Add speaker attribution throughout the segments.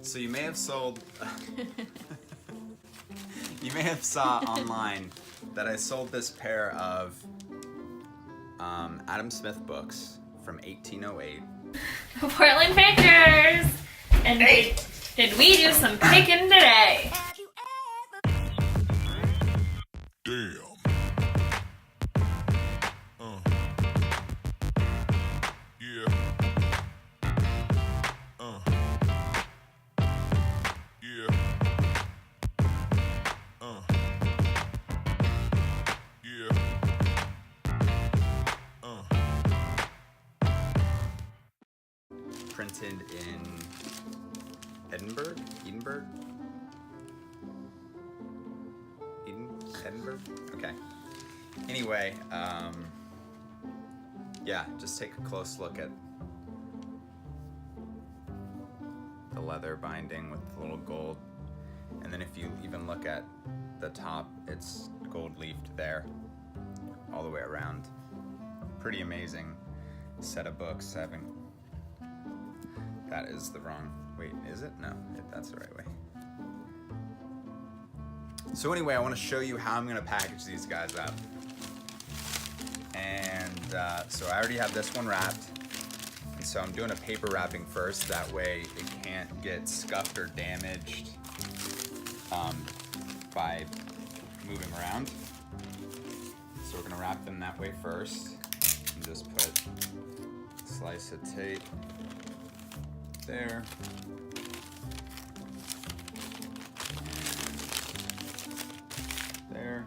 Speaker 1: So you may have sold, you may have saw online that I sold this pair of Adam Smith books from 1808.
Speaker 2: Portland Pickers! And did we do some picking today?
Speaker 3: Damn. Yeah. Yeah. Yeah.
Speaker 1: Printed in Edinburgh? Edinburgh? Okay. Anyway, yeah, just take a close look at the leather binding with the little gold. And then if you even look at the top, it's gold leafed there, all the way around. Pretty amazing set of books having... That is the wrong... Wait, is it? No, that's the right way. So anyway, I want to show you how I'm going to package these guys up. And so I already have this one wrapped. And so I'm doing a paper wrapping first. That way it can't get scuffed or damaged by moving around. So we're going to wrap them that way first. And just put a slice of tape there. And there.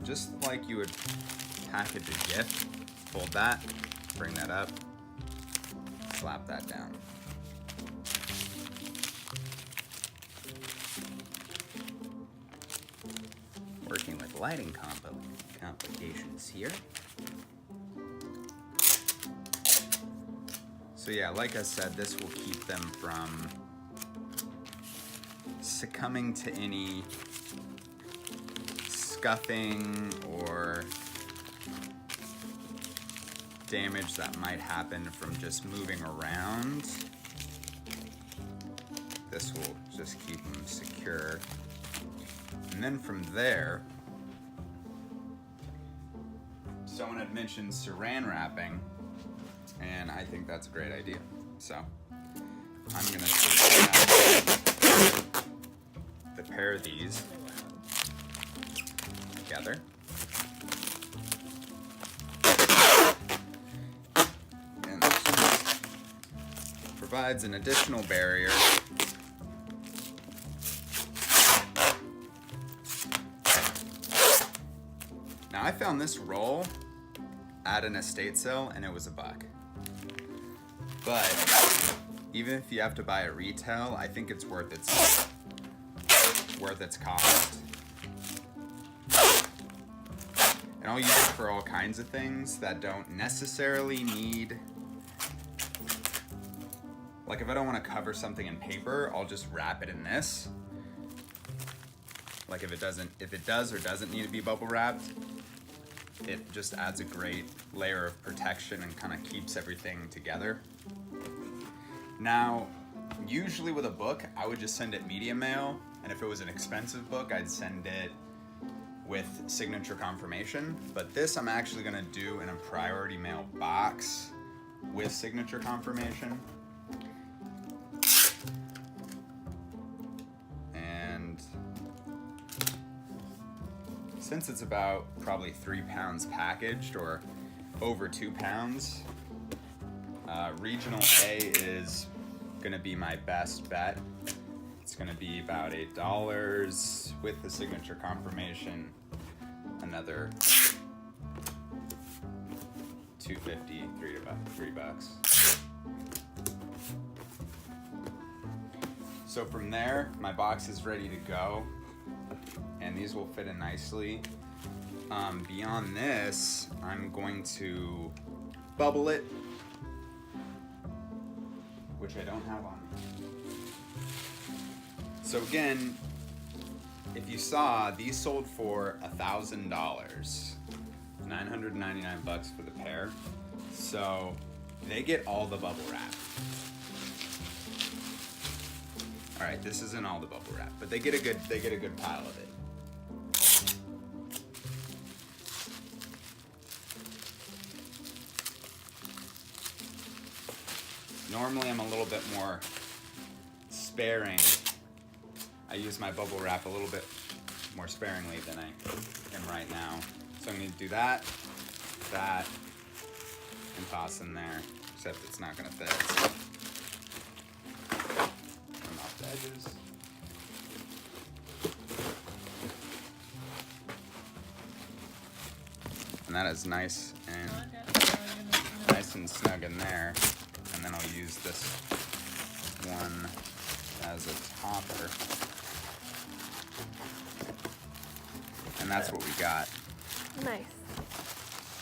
Speaker 1: Just like you would package a gift, fold that, bring that up, slap that down. Working with lighting complications here. So yeah, like I said, this will keep them from succumbing to any scuffing or damage that might happen from just moving around. This will just keep them secure. And then from there, someone had mentioned saran wrapping, and I think that's a great idea. So I'm gonna the pair of these together. And this just provides an additional barrier. Now I found this roll at an estate sale and it was $1. But even if you have to buy it retail, I think it's worth its cost. And I'll use it for all kinds of things that don't necessarily need, like if I don't want to cover something in paper, I'll just wrap it in this. Like if it does or doesn't need to be bubble wrapped, it just adds a great layer of protection and kind of keeps everything together. Now, usually with a book, I would just send it medium mail, and if it was an expensive book, I'd send it with signature confirmation. But this I'm actually gonna do in a priority mail box with signature confirmation. And since it's about probably 3 pounds packaged, or over 2 pounds, Regional A is gonna be my best bet. It's gonna be about $8 with the signature confirmation, another $2.50, $3. So from there, my box is ready to go, and these will fit in nicely. Beyond this, I'm going to bubble it, which I don't have on me. So again, if you saw, these sold for $1,000, $999 for the pair. So they get all the bubble wrap. All right, this isn't all the bubble wrap, but they get a good pile of it. Normally I'm a little bit more sparing. I use my bubble wrap a little bit more sparingly than I am right now. So I'm gonna do that, and toss in there, except it's not gonna fit. So trim off the edges. And that is nice and snug in there. And then I'll use this one as a topper. And that's what we got.
Speaker 4: Nice.